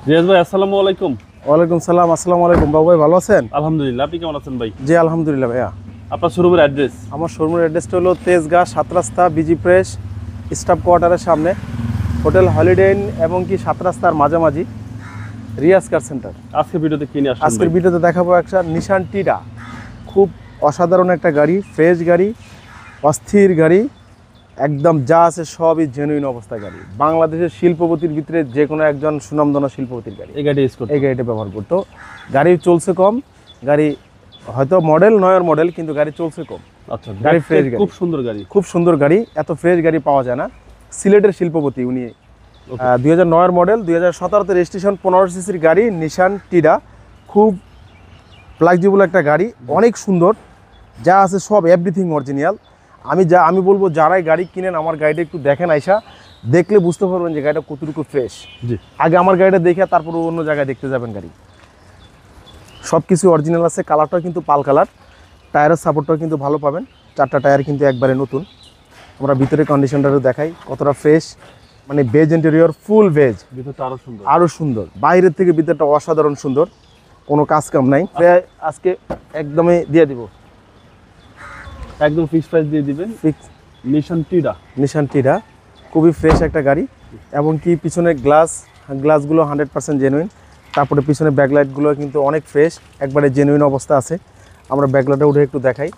রিয়াজ ভাই আসসালামু আলাইকুম। ওয়ালাইকুম সালাম। আসসালামু আলাইকুম। বাবু ভাই ভালো আছেন? আলহামদুলিল্লাহ, আপনি কেমন আছেন ভাই? জি আলহামদুলিল্লাহ ভাইয়া। আপনার শোরুমের অ্যাড্রেস? আমার শোরুমের অ্যাড্রেসটা হলো তেজগাঁ 7 রাস্তা বিজি প্রেস স্টাফ কোয়ার্টারের সামনে, হোটেল হলিডে ইন এবং কি 7 রাস্তার মাঝামাঝি, রিয়াজ কার সেন্টার। আজকে ভিডিওতে কি নিয়ে আসছেন? আজকের ভিডিওতে দেখাবো একটা নিশান টিডা, খুব অসাধারণ একটা গাড়ি, ফ্রেশ গাড়ি, অস্থির গাড়ি, একদম যা আছে সবই জেনুইন অবস্থা গাড়ি। বাংলাদেশের শিল্পপতির ভিতরে যে কোনো একজন সুনামধন্য শিল্পপতির গাড়ি এই গাড়ি ইউজ করতে? এই গাড়িটা ব্যবহার করতো। গাড়ি চলছে কম, গাড়ি হয়তো নয়ের মডেল, কিন্তু গাড়ি চলছে কম। আচ্ছা, গাড়ি ফ্রেশ গাড়ি, খুব সুন্দর গাড়ি। খুব সুন্দর গাড়ি। এত ফ্রেশ গাড়ি পাওয়া যায় না। সিলেটের শিল্পপতি উনি। 2009 মডেল, 2017তে রেজিস্ট্রেশন, 15 সিসির গাড়ি, নিশান টিডা। খুব ফ্লেক্সিবল একটা গাড়ি, অনেক সুন্দর, যা আছে সব এভরিথিং অরিজিনাল। আমি বলবো যারাই গাড়ি কিনেন আমার গাড়িটা একটু দেখেন, আইসা দেখলে বুঝতে পারবেন যে গাড়িটা কতটুকু ফ্রেশ। জি, আগে আমার গাড়িটা দেখে তারপর অন্য জায়গায় দেখতে যাবেন। গাড়ি সব কিছু অরিজিনাল আছে। কালারটাও কিন্তু পাল কালার। টায়ারের সাপোর্টটাও কিন্তু ভালো পাবেন। 4টা টায়ার কিন্তু একবারে নতুন। আমরা ভিতরে কন্ডিশনটাও দেখাই কতটা ফ্রেশ, মানে বেজ ইন্টেরিয়র, ফুল বেজ। ভিতরটা আরো সুন্দর, আরও সুন্দর, বাইরের থেকে ভিতরটা অসাধারণ সুন্দর, কোনো কাজ কাম নাই। আজকে একদমই দিয়ে দিব, একদম ফিক্স প্রাইস দিয়ে দিবেন। ফিক্স নিশান টিডা খুবই ফ্রেশ একটা গাড়ি। এবং কি পিছনে গ্লাসগুলো 100% জেনুইন। তারপরে পিছনে ব্যাকলাইটগুলো কিন্তু অনেক ফ্রেশ, একবারে জেনুইন অবস্থা আছে। আমরা ব্যাকলাইটে উঠে একটু দেখাই।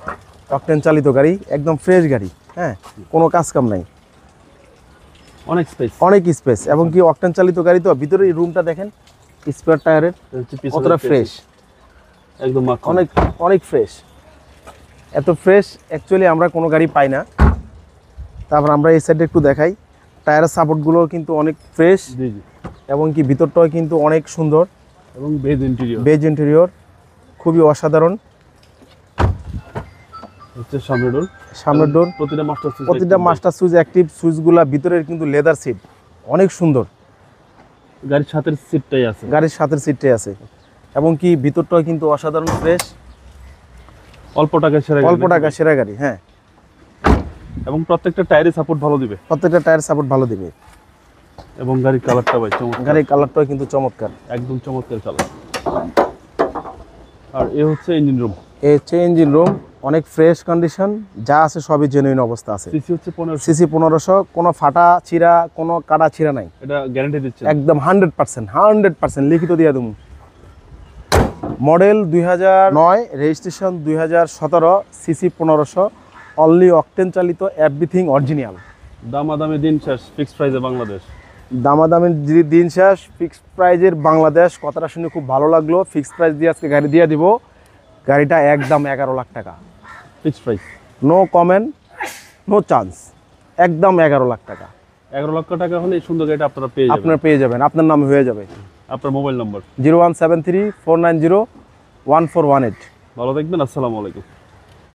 অকটেন চালিত গাড়ি, একদম ফ্রেশ গাড়ি। হ্যাঁ, কোনো কাজ কাম নাই, অনেক স্পেস। এবং কি অকটেন চালিত গাড়ি তো, ভিতরে রুমটা দেখেন, স্পেয়ার টায়ারের কতটা ফ্রেশ, একদম অনেক ফ্রেশ। এত ফ্রেশ অ্যাকচুয়ালি আমরা কোনো গাড়ি পাই না। তারপর আমরা এই সাইডে একটু দেখাই। টায়ারের সাপোর্টগুলো কিন্তু অনেক ফ্রেশ। জি জি। এবং কি ভিতরটাও কিন্তু অনেক সুন্দর এবং বেজ ইন্টেরিয়র খুবই অসাধারণ। হচ্ছে সামনের ডোর প্রতিটা মাস্টার সুইচ অ্যাক্টিভ, সুইচগুলা ভিতরের কিন্তু লেদার সিট, অনেক সুন্দর। গাড়ির সাথের সিটটাই আছে। এবং কি ভিতরটাও কিন্তু অসাধারণ ফ্রেশ। অল্প টাকা সেরা গাড়ি। হ্যাঁ, এবং প্রত্যেকটা টায়ারে সাপোর্ট ভালো দিবে। এবং গাড়ির কালারটাও কিন্তু চমৎকার, একদম চমৎকার কালার। আর এ হচ্ছে ইঞ্জিন রুম, অনেক ফ্রেশ কন্ডিশন, যা আছে সবই জেনুইন অবস্থা আছে। সিসি হচ্ছে 1500, কোনো ফাটা ছিঁড়া, কোনো কাটা ছিঁড়া নাই। এটা গ্যারান্টি দিচ্ছে একদম 100% লিখিত দিয়ে দেবো। Model 2009, registration 2017, CC 1500, only octane চালিত, এভরিথিং অরিজিনাল। দামাদামি দিন শেষ, ফিক্সড প্রাইসে বাংলাদেশ। দামাদামি দিন শেষ, ফিক্সড প্রাইজের বাংলাদেশ। কথাটা শুনে খুব ভালো লাগলো। ফিক্সড প্রাইস দিয়ে আজকে গাড়ি দিয়ে দিব। গাড়িটা একদম 11 লাখ টাকা fixed price, no comment, no chance, একদম 11 লাখ টাকা। 11 লক্ষ টাকা হলে এই সুন্দর গাড়িটা আপনারা পেয়ে যাবেন। আপনার নামে হয়ে যাবে। আপনার মোবাইল নম্বর 0173 490 1418। ভালো থাকবেন, আসসালামু আলাইকুম।